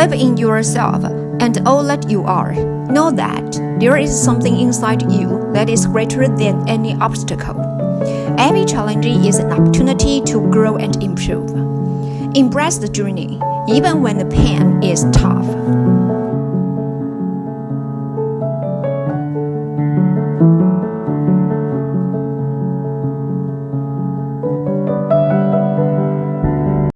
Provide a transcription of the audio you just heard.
Believe in yourself and all that you are. Know that there is something inside you that is greater than any obstacle. Every challenge is an opportunity to grow and improve. Embrace the journey, even when the pain is tough.